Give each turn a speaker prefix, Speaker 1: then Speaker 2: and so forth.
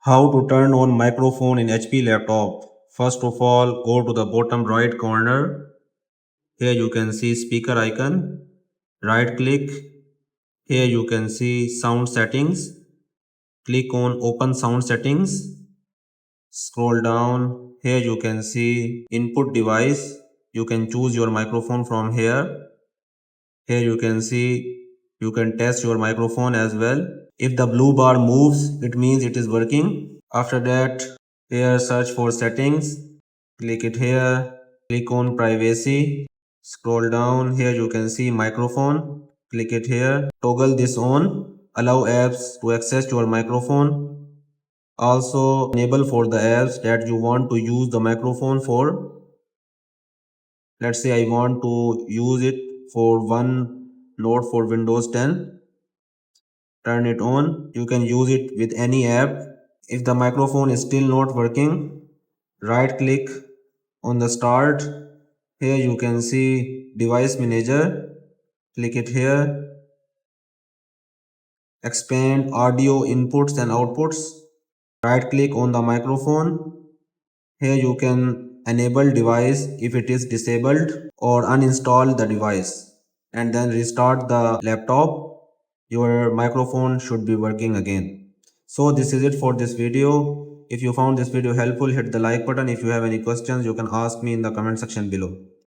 Speaker 1: How to turn on microphone in HP laptop. First of all, go to the bottom right corner. Here you can see speaker icon. Right click. Here you can see sound settings. Click on open sound settings. Scroll down. Here you can see input device. You can choose your microphone from here. Here you can see you can test your microphone as well. If the blue bar moves, it means it is working. After that, here search for settings. Click it here. Click on privacy. Scroll down. Here you can see microphone. Click it here. Toggle this on. Allow apps to access your microphone. Also enable for the apps that you want to use the microphone for. Let's say I want to use it for OneNote for Windows 10. Turn it on. You can use it with any app. If the microphone is still not working, right click on the start. Here you can see device manager. Click it here. Expand audio inputs and outputs. Right click on the microphone. Here you can enable device if it is disabled or uninstall the device and then restart the laptop. Your microphone should be working again. So this is it for this video. If you found this video helpful, hit the like button. If you have any questions, you can ask me in the comment section below.